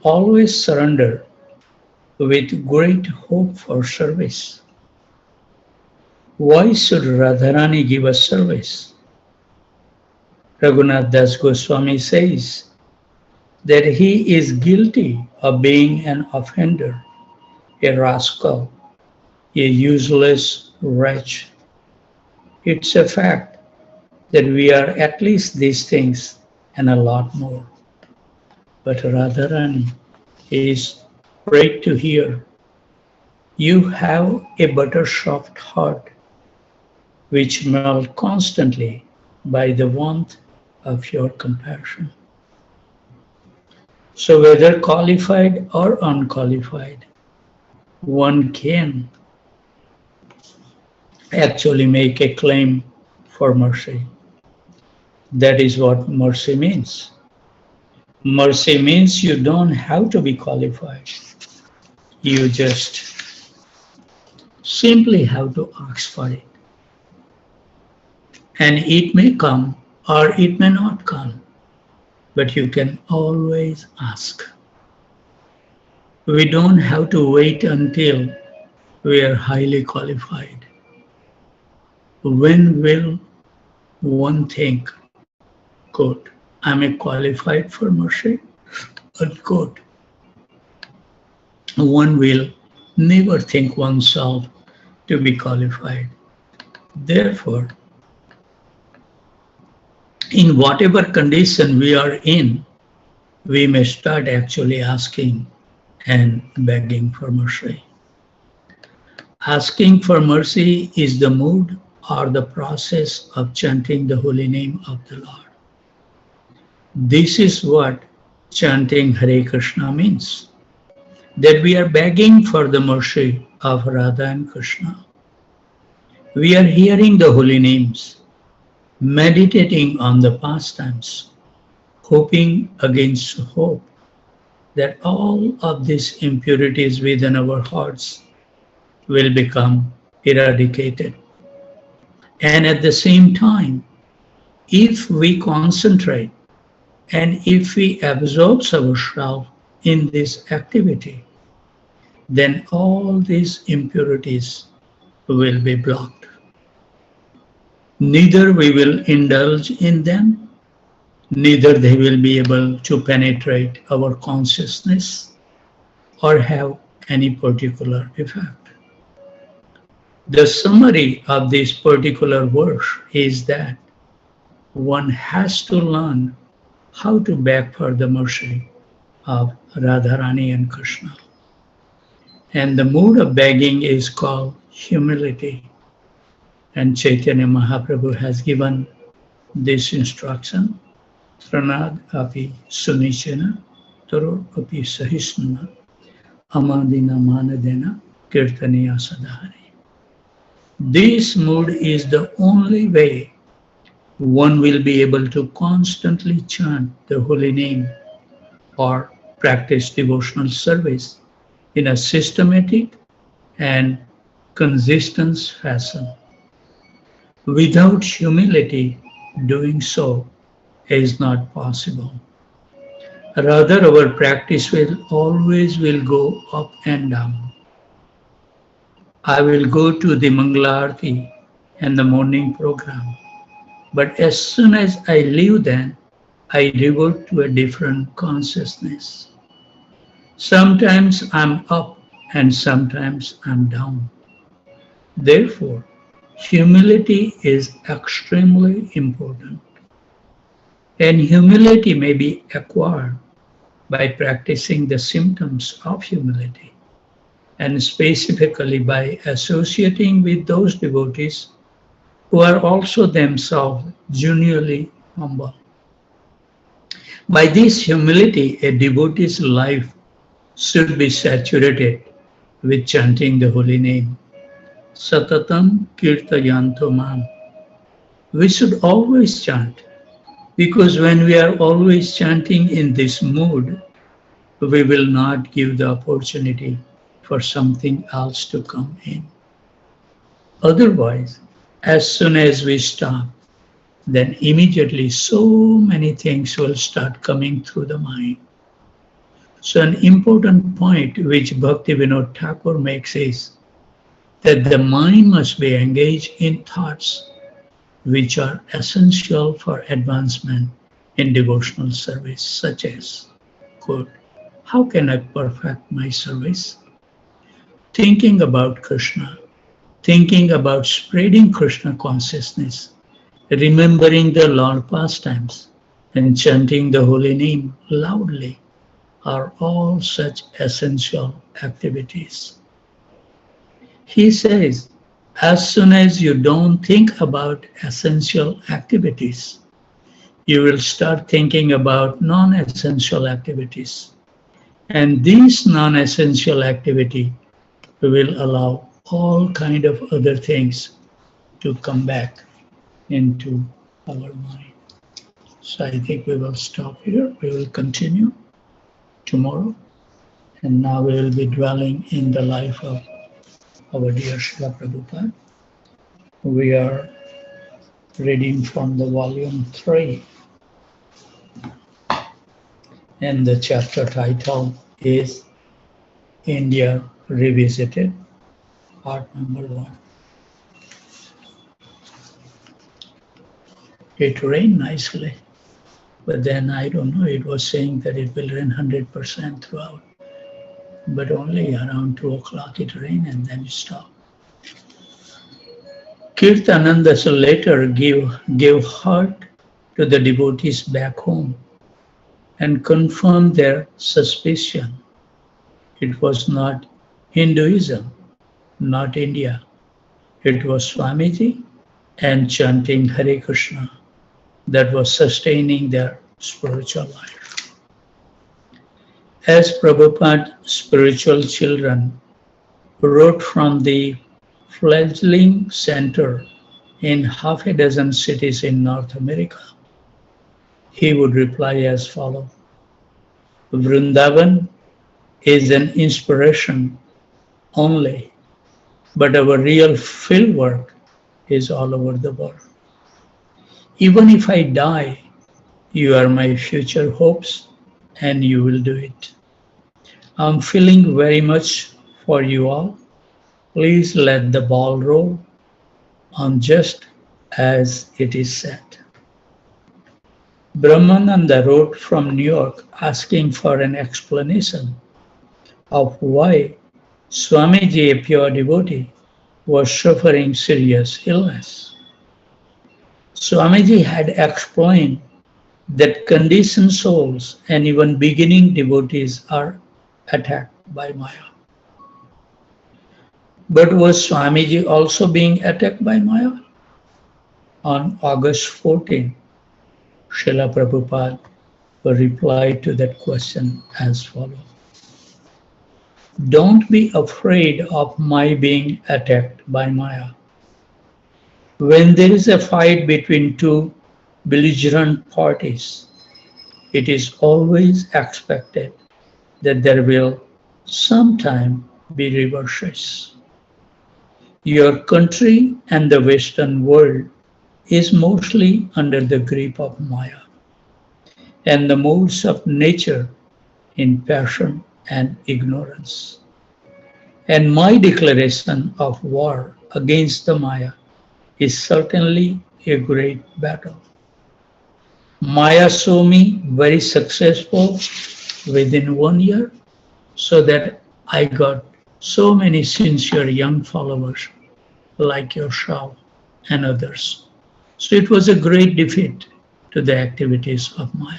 always surrender with great hope for service. Why should Radharani give us service? Raghunath Das Goswami says that he is guilty of being an offender, a rascal, a useless wretch. It's a fact that we are at least these things and a lot more. But Radharani is great to hear. You have a buttersoft heart which melts constantly by the warmth of your compassion. So whether qualified or unqualified, one can actually make a claim for mercy. That is what mercy means. Mercy means you don't have to be qualified. You just simply have to ask for it. And it may come or it may not come, but you can always ask. We don't have to wait until we are highly qualified. When will one think, quote, am I qualified for mercy? Unquote. One will never think oneself to be qualified. Therefore, in whatever condition we are in, we may start actually asking and begging for mercy. Asking for mercy is the mood or the process of chanting the holy name of the Lord. This is what chanting Hare Krishna means, that we are begging for the mercy of Radha and Krishna. We are hearing the holy names, meditating on the pastimes, hoping against hope that all of these impurities within our hearts will become eradicated. And at the same time, if we concentrate and if we absorb ourselves in this activity, then all these impurities will be blocked. Neither we will indulge in them, neither they will be able to penetrate our consciousness or have any particular effect. The summary of this particular verse is that one has to learn how to beg for the mercy of Radharani and Krishna. And the mood of begging is called humility. And Chaitanya Mahaprabhu has given this instruction, Pranad api sunichena, taro api sahisnuna, amadina manadena, kirtaniya sadhari. This mood is the only way one will be able to constantly chant the holy name or practice devotional service in a systematic and consistent fashion. Without humility, doing so is not possible. Rather, our practice will always go up and down. I will go to the Mangalarti and the morning program, but as soon as I leave then, I revert to a different consciousness. Sometimes I'm up and sometimes I'm down. Therefore, humility is extremely important. And humility may be acquired by practicing the symptoms of humility, and specifically by associating with those devotees who are also themselves genuinely humble. By this humility, a devotee's life should be saturated with chanting the holy name. Satatam kirtayanto mam. We should always chant, because when we are always chanting in this mood, we will not give the opportunity for something else to come in. Otherwise, as soon as we stop, then immediately so many things will start coming through the mind. So an important point which Bhaktivinoda Thakur makes is that the mind must be engaged in thoughts which are essential for advancement in devotional service, such as, quote, how can I perfect my service? Thinking about Krishna, thinking about spreading Krishna consciousness, remembering the Lord pastimes, and chanting the holy name loudly are all such essential activities. He says, as soon as you don't think about essential activities, you will start thinking about non-essential activities. And these non-essential activity will allow all kind of other things to come back into our mind. So I think we will stop here. We will continue tomorrow. And now we will be dwelling in the life of our dear Srila Prabhupada. We are reading from the volume 3. And the chapter title is India Revisited, part number 1. It rained nicely, but then I don't know, it was saying that it will rain 100% throughout. But only around 2 o'clock it rained and then it stopped. Kirtananda later gave heart to the devotees back home and confirmed their suspicion. It was not Hinduism, not India. It was Swamiji and chanting Hare Krishna that was sustaining their spiritual life. As Prabhupada's spiritual children wrote from the fledgling center in half a dozen cities in North America, he would reply as follows. Vrindavan is an inspiration only, but our real field work is all over the world. Even if I die, you are my future hopes and you will do it. I'm feeling very much for you all. Please let the ball roll on just as it is set. Brahmananda wrote from New York asking for an explanation of why Swamiji, a pure devotee, was suffering serious illness. Swamiji had explained that conditioned souls and even beginning devotees are attacked by Maya. But was Swamiji also being attacked by Maya? On August 14, Srila Prabhupada replied to that question as follows. Don't be afraid of my being attacked by Maya. When there is a fight between two belligerent parties, it is always expected that there will sometime be reverses. Your country and the Western world is mostly under the grip of Maya and the modes of nature in passion and ignorance. And my declaration of war against the Maya is certainly a great battle. Maya saw me very successful within 1 year, so that I got so many sincere young followers like yourself and others. So it was a great defeat to the activities of Maya.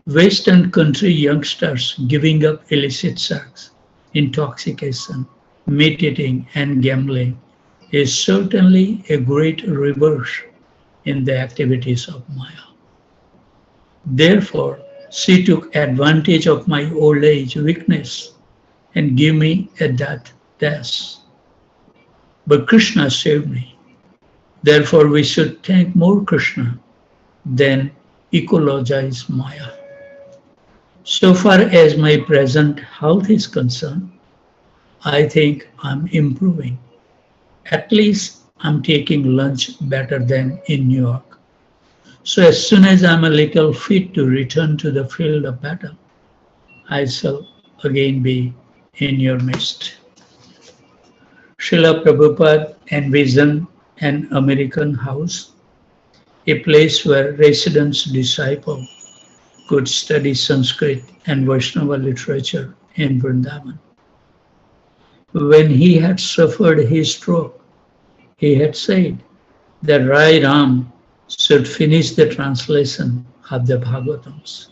Western country youngsters giving up illicit sex, intoxication, meat eating, and gambling is certainly a great reverse in the activities of Maya. Therefore, she took advantage of my old age weakness and gave me a death dash. But Krishna saved me. Therefore, we should thank more Krishna than ecologize Maya. So far as my present health is concerned, I think I'm improving. At least I'm taking lunch better than in New York. So as soon as I'm a little fit to return to the field of battle, I shall again be in your midst. Srila Prabhupada envisioned an American house, a place where residents disciples could study Sanskrit and Vaishnava literature in Vrindavan. When he had suffered his stroke, he had said that Rai Ram should finish the translation of the Bhagavatams.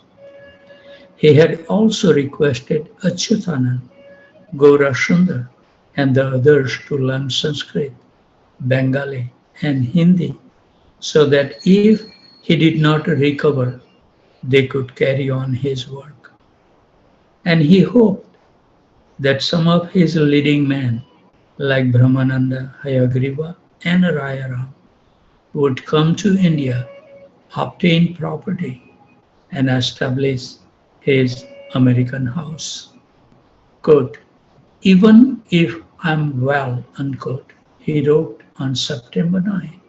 He had also requested Achyutanand, Gaura Sundar, and the others to learn Sanskrit, Bengali, and Hindi so that if he did not recover, they could carry on his work. And he hoped that some of his leading men, like Brahmananda, Hayagriva, and Rayaram, would come to India, obtain property, and establish his American house. Quote, even if I'm well, unquote, he wrote on September 9,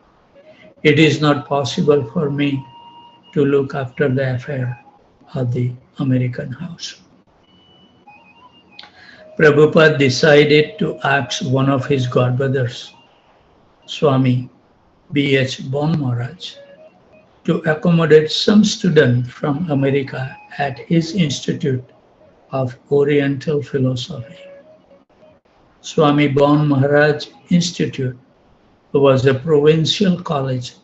it is not possible for me to look after the affair of the American house. Prabhupada decided to ask one of his godbrothers, Swami B.H. Bon Maharaj, to accommodate some student from America at his Institute of Oriental Philosophy. Swami Bon Maharaj Institute was a provincial college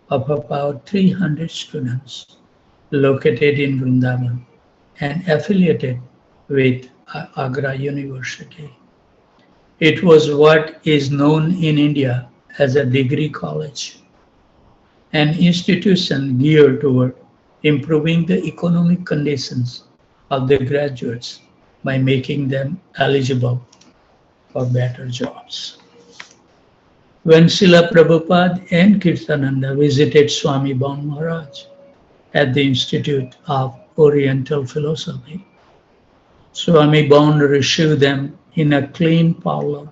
of about 300 students located in Vrindavan and affiliated with Agra University. It was what is known in India as a degree college, an institution geared toward improving the economic conditions of the graduates by making them eligible for better jobs. When Srila Prabhupada and Kirtananda visited Swami Bon Maharaj at the Institute of Oriental Philosophy, Swami Bon received them in a clean parlor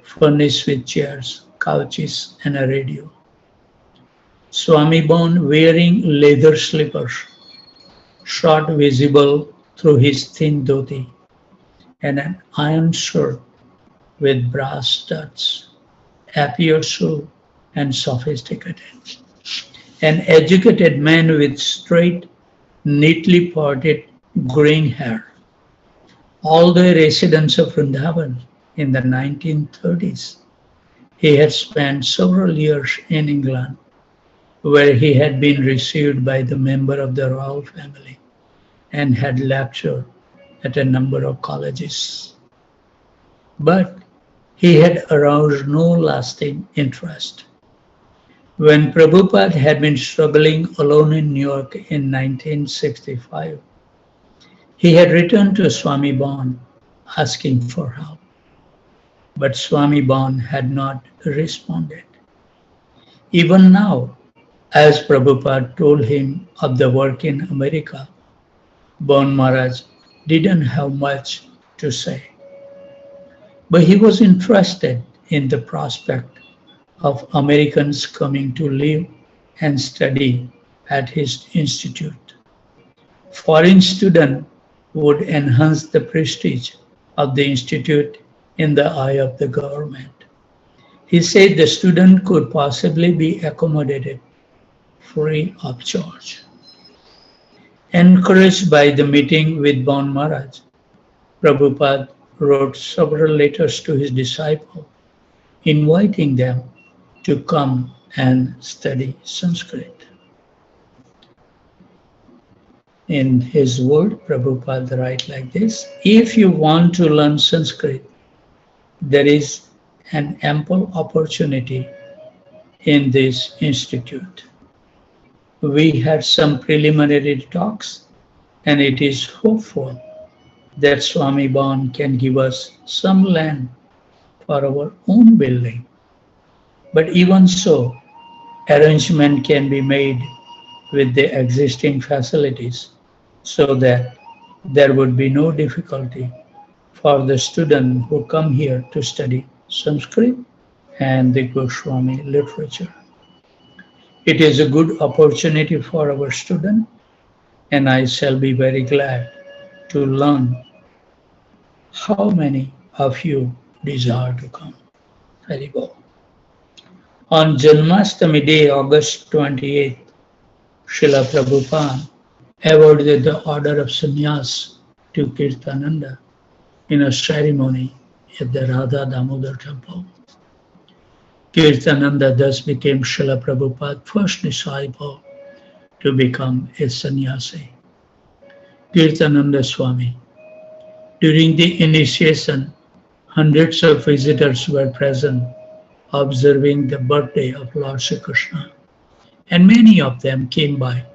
furnished with chairs, couches, and a radio. Swami Bon, wearing leather slippers, short visible through his thin dhoti, and an iron shirt with brass studs, appeared so and sophisticated. An educated man with straight, neatly parted graying hair. All the residents of Vrindavan in the 1930s, he had spent several years in England, where he had been received by the member of the royal family and had lectured at a number of colleges. But he had aroused no lasting interest. When Prabhupada had been struggling alone in New York in 1965, he had returned to Swami Bon asking for help. But Swami Bon had not responded. Even now, as Prabhupada told him of the work in America, Bon Maharaj didn't have much to say. But he was interested in the prospect of Americans coming to live and study at his institute. Foreign students would enhance the prestige of the institute in the eye of the government. He said the student could possibly be accommodated free of charge. Encouraged by the meeting with Bon Maharaj, Prabhupada wrote several letters to his disciples, inviting them to come and study Sanskrit. In his word, Prabhupada writes like this: if you want to learn Sanskrit, there is an ample opportunity in this institute. We had some preliminary talks, and it is hopeful that Swami Bon can give us some land for our own building. But even so, arrangement can be made with the existing facilities so that there would be no difficulty for the students who come here to study Sanskrit and the Goswami literature. It is a good opportunity for our students, and I shall be very glad to learn how many of you desire to come. Haribol. On Janmashtami day, August 28th, Srila Prabhupada awarded the order of sannyas to Kirtananda in a ceremony at the Radha Damodar temple. Kirtananda thus became Srila Prabhupada's first disciple to become a sannyasi. Kirtananda Swami. During the initiation, hundreds of visitors were present observing the birthday of Lord Sri Krishna, and many of them came by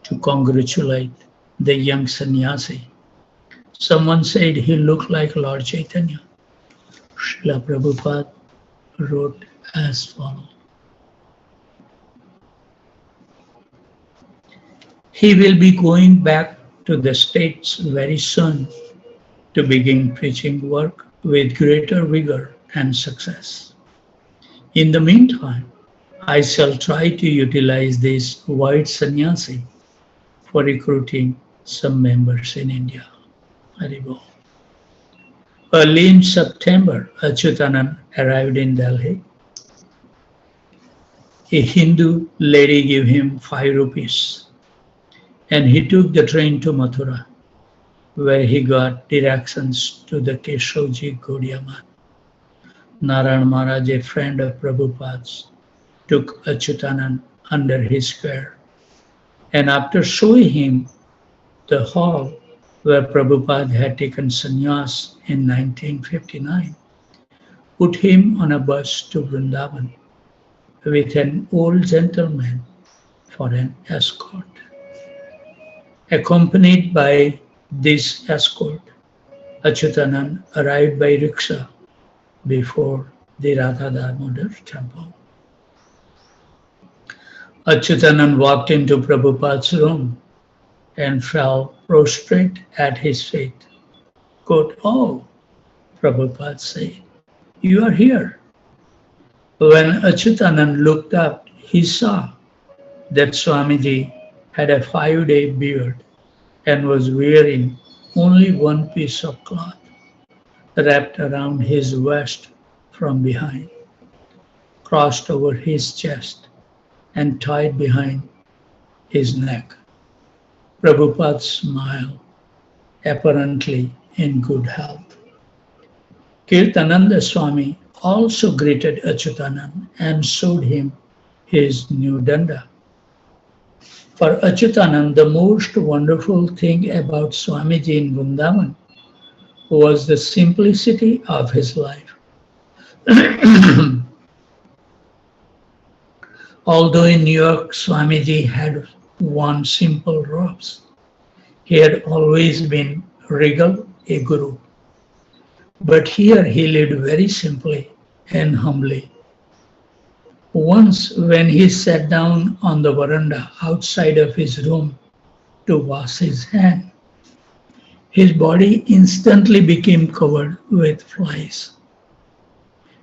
to congratulate the young sannyasi. Someone said he looked like Lord Chaitanya. Srila Prabhupada wrote as follows. He will be going back to the States very soon to begin preaching work with greater vigor and success. In the meantime, I shall try to utilize this white sannyasi for recruiting some members in India. Haribol. Early in September, Achyutanand arrived in Delhi. A Hindu lady gave him 5 rupees and he took the train to Mathura, where he got directions to the Keshavji Gaudiya Math. Narayan Maharaj, a friend of Prabhupada's, took Achyutanand under his care, and after showing him the hall where Prabhupada had taken sannyas in 1959, put him on a bus to Vrindavan with an old gentleman for an escort. Accompanied by this escort, Achyutanand arrived by rickshaw before the Radha Damodar temple. Achyutanand walked into Prabhupada's room and fell prostrate at his feet. Quote, "Oh," Prabhupada said, "you are here." When Achyutanand looked up, he saw that Swamiji had a 5-day beard and was wearing only one piece of cloth wrapped around his waist from behind, crossed over his chest and tied behind his neck. Prabhupada smiled, apparently in good health. Kirtananda Swami also greeted Achyutanand and showed him his new danda. For Achyutanand, the most wonderful thing about Swamiji in Vrindavan was the simplicity of his life. Although in New York, Swamiji had worn simple robes, he had always been regal, a guru. But here he lived very simply and humbly. Once, when he sat down on the veranda outside of his room to wash his hands, his body instantly became covered with flies.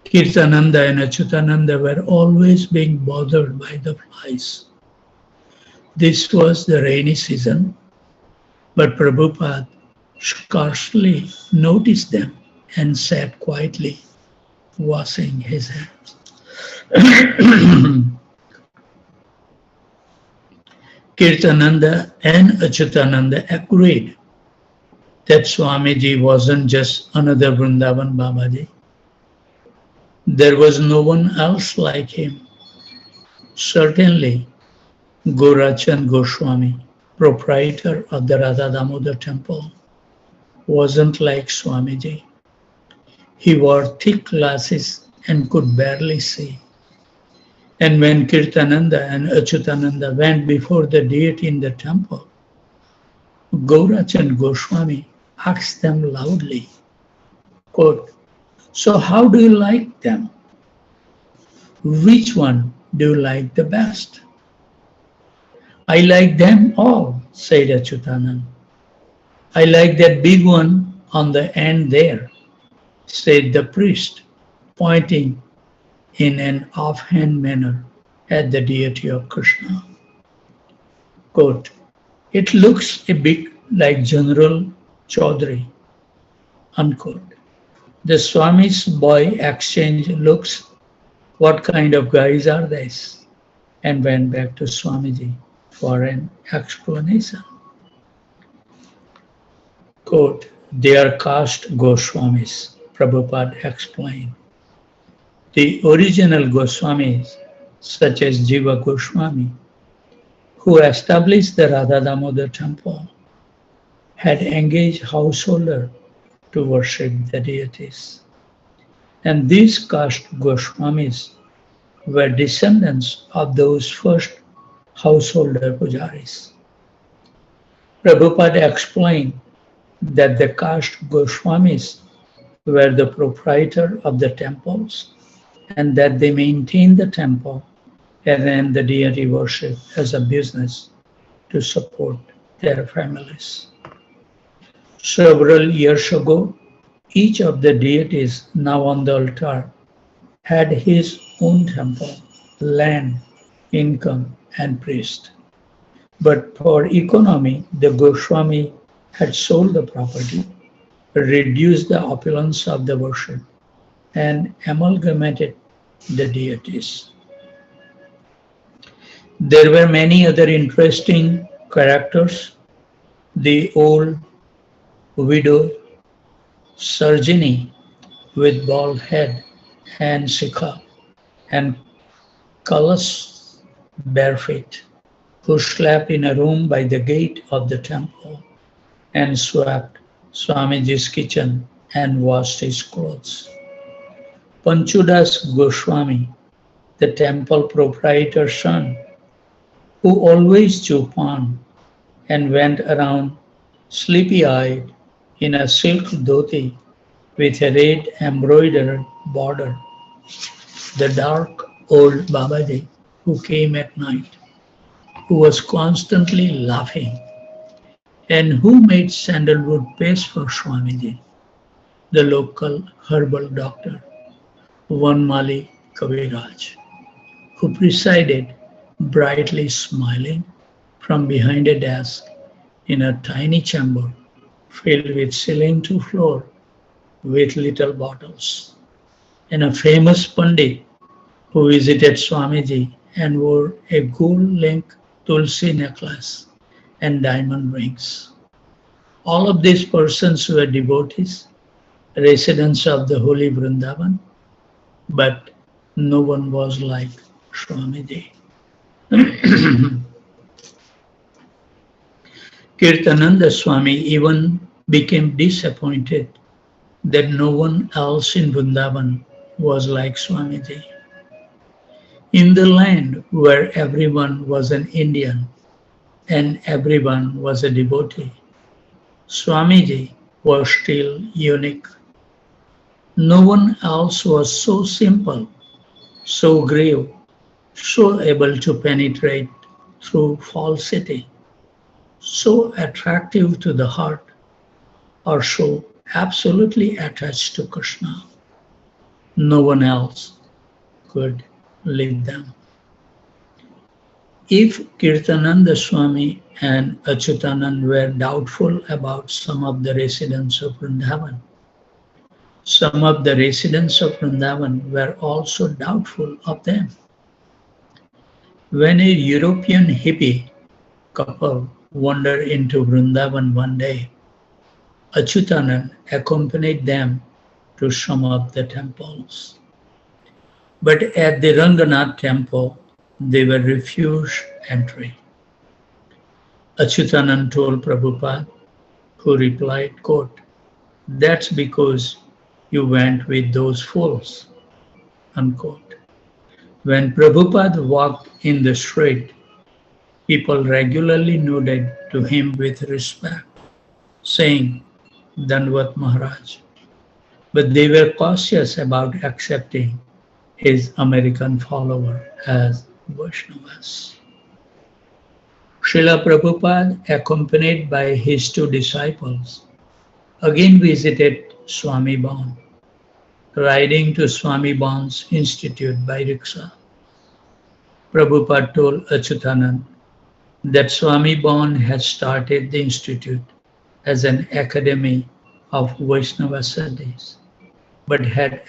Kirtananda and Achyutananda were always being bothered by the flies. This was the rainy season, but Prabhupada scarcely noticed them and sat quietly washing his hands. Kirtananda and Achyutananda agreed that Swamiji wasn't just another Vrindavan Babaji. There was no one else like him. Certainly, Gaurachand Goswami, proprietor of the Radha Damodar temple, wasn't like Swamiji. He wore thick glasses and could barely see. And when Kirtananda and Achyutananda went before the deity in the temple, Gaurachand Goswami asked them loudly, quote, "So how do you like them? Which one do you like the best?" "I like them all," said Achyutanand. "I like that big one on the end there," said the priest, pointing in an offhand manner at the deity of Krishna. Quote, "It looks a bit like General Chaudhary, unquote. The Swami's boy exchanged looks. What kind of guys are these? And went back to Swamiji for an explanation. Quote, they are caste Goswamis, Prabhupada explained. The original Goswamis, such as Jiva Goswami, who established the Radha Damodar temple, had engaged householders to worship the deities. And these caste Goswamis were descendants of those first householder pujaris. Prabhupada explained that the caste Goswamis were the proprietor of the temples and that they maintained the temple and then the deity worship as a business to support their families. Several years ago, each of the deities now on the altar had his own temple, land, income, and priest. But for economy, the Goswami had sold the property, reduced the opulence of the worship, and amalgamated the deities. There were many other interesting characters. The old widow Sarjini with bald head and Sikha and Kalas barefoot, who slept in a room by the gate of the temple and swept Swamiji's kitchen and washed his clothes. Panchudas Goswami, the temple proprietor's son, who always chewed pan and went around sleepy-eyed in a silk dhoti with a red embroidered border. The dark old Babaji who came at night, who was constantly laughing, and who made sandalwood paste for Swamiji, the local herbal doctor, Vanmali Kaviraj, who presided, brightly smiling, from behind a desk in a tiny chamber filled with ceiling to floor with little bottles, and a famous Pandit who visited Swamiji and wore a gold-linked tulsi necklace and diamond rings. All of these persons were devotees, residents of the holy Vrindavan, but no one was like Swamiji. Kirtananda Swami even became disappointed that no one else in Vrindavan was like Swamiji. In the land where everyone was an Indian and everyone was a devotee, Swamiji was still unique. No one else was so simple, so grave, so able to penetrate through falsity, so attractive to the heart, or so absolutely attached to Krishna. No one else could lead them. If Kirtananda Swami and Achyutanand were doubtful about some of the residents of Vrindavan, some of the residents of Vrindavan were also doubtful of them. When a European hippie couple wandered into Vrindavan one day, Achyutanand accompanied them to some of the temples. But at the Ranganath temple, they were refused entry. Achyutanand told Prabhupada, who replied, quote, "That's because you went with those fools," unquote. When Prabhupada walked in the street, people regularly nodded to him with respect, saying, "Dandvat Maharaj." But they were cautious about accepting his American follower as Vaishnavas. Srila Prabhupada, accompanied by his two disciples, again visited Swami Ban, riding to Swami Ban's institute by rickshaw. Prabhupada told Achyutanand that Swami Ban had started the institute as an academy of Vaishnava studies, but had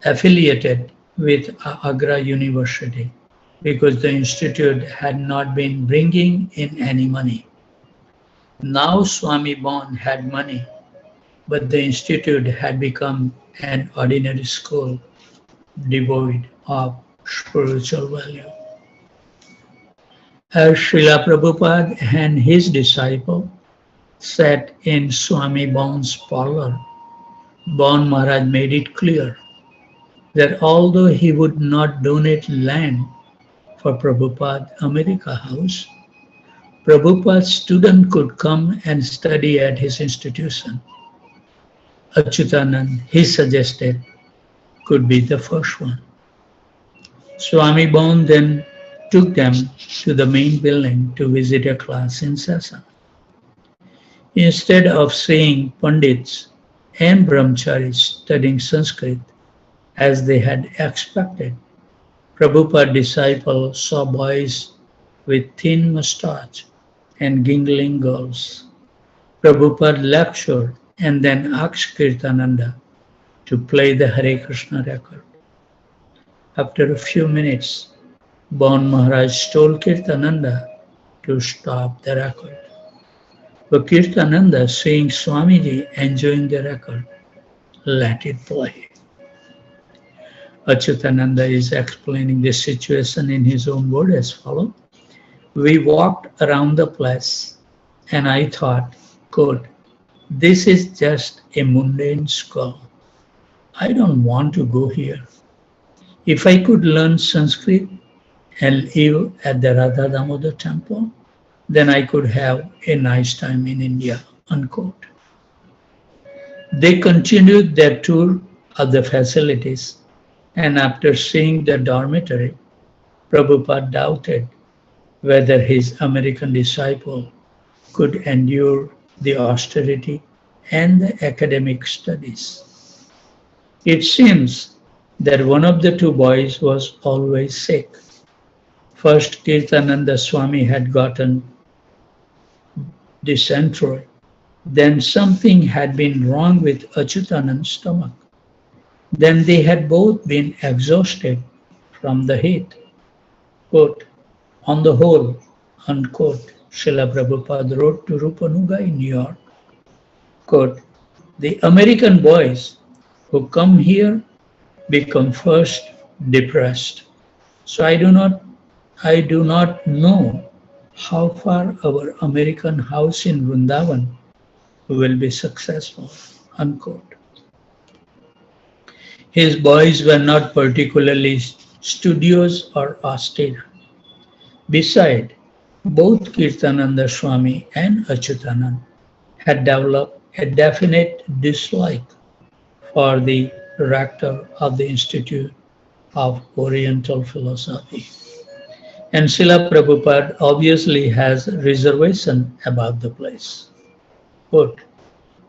affiliated with Agra University because the institute had not been bringing in any money. Now Swami Bon had money, but the institute had become an ordinary school devoid of spiritual value. As Srila Prabhupada and his disciple sat in Swami Bon's parlor, Bon Maharaj made it clear that although he would not donate land for Prabhupada America House, Prabhupada's student could come and study at his institution. Achyutanand, he suggested, could be the first one. Swami Bon then took them to the main building to visit a class in session. Instead of seeing Pandits and Brahmacharis studying Sanskrit as they had expected, Prabhupada disciples saw boys with thin mustache and giggling girls. Prabhupada lectured and then asked Kirtananda to play the Hare Krishna record. After a few minutes, Bon Maharaj told Kirtananda to stop the record. But Kirtananda, seeing Swamiji enjoying the record, let it play. Achyutananda is explaining this situation in his own words as follows. We walked around the place and I thought, quote, this is just a mundane school. I don't want to go here. If I could learn Sanskrit and live at the Radha Damodar temple, then I could have a nice time in India, unquote. They continued their tour of the facilities, and after seeing the dormitory, Prabhupada doubted whether his American disciple could endure the austerity and the academic studies. It seems that one of the two boys was always sick. First, Kirtananda Swami had gotten dysentery. Then something had been wrong with Achyutananda's stomach. Then they had both been exhausted from the heat. Quote, on the whole, unquote, Srila Prabhupada wrote to Rupanuga in New York, quote, the American boys who come here become first depressed. So I do not know how far our American house in Vrindavan will be successful, unquote. His boys were not particularly studious or austere. Besides, both Kirtananda Swami and Achyutanand had developed a definite dislike for the rector of the Institute of Oriental Philosophy. And Srila Prabhupada obviously has reservation about the place. Quote,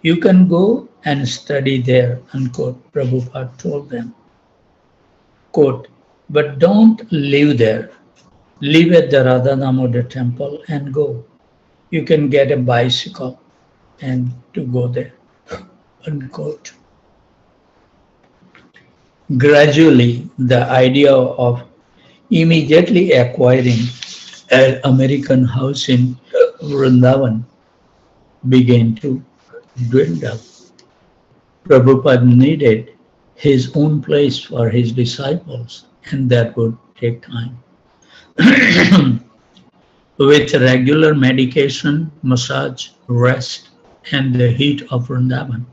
you can go and study there, unquote, Prabhupada told them. Quote, but don't live there. Live at the Radha Damodar temple and go. You can get a bicycle and to go there, unquote. Gradually, the idea of immediately acquiring an American house in Vrindavan began to dwindle. Prabhupada needed his own place for his disciples, and that would take time. With regular medication, massage, rest, and the heat of Vrindavan,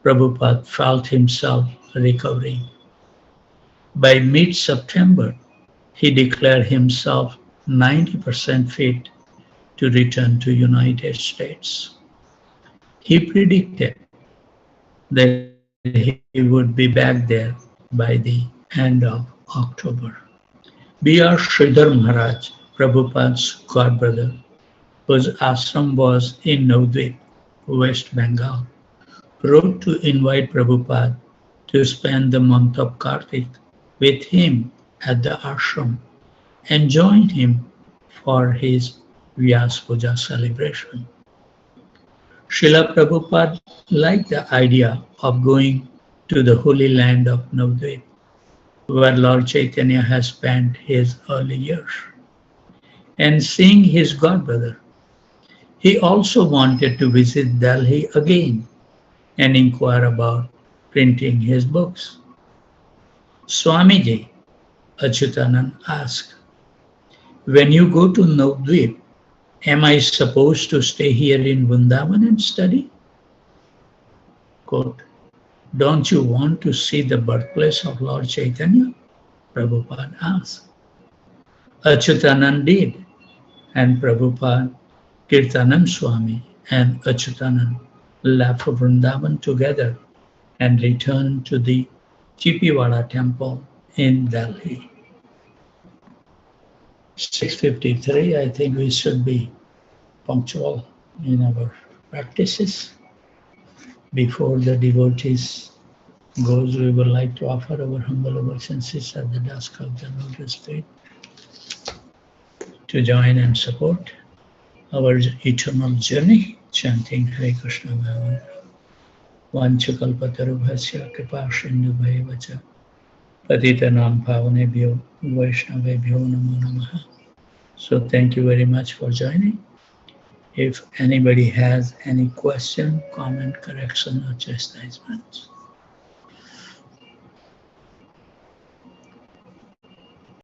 Prabhupada felt himself recovering. By mid-September, he declared himself 90% fit to return to United States. He predicted that he would be back there by the end of October. B.R. Sridhar Maharaj, Prabhupada's godbrother, whose ashram was in Navadvip, West Bengal, wrote to invite Prabhupada to spend the month of Kartik with him at the ashram and join him for his Vyas Puja celebration. Srila Prabhupada liked the idea of going to the holy land of Navadvip, where Lord Chaitanya has spent his early years, and seeing his godbrother. He also wanted to visit Delhi again and inquire about printing his books. Swamiji, Achyutanand asked, when you go to Navadvip, am I supposed to stay here in Vrindavan and study? Quote, don't you want to see the birthplace of Lord Chaitanya? Prabhupada asked. Achyutanand did, and Prabhupada, Kirtanand Swami, and Achyutanand left for Vrindavan together and returned to the Chipiwada temple in Delhi. 6:53, I think we should be punctual in our practices. Before the devotees goes, we would like to offer our humble obeisances at the dusk of the lotus feet to join and support our eternal journey, chanting Hare Krishna Mantra. Vanchakalpatarubhasya kripa sindhubhaiva cha patitanam pavanebhyo vaishnavebhyo namo namaha. So thank you very much for joining. If anybody has any question, comment, correction, or chastisement,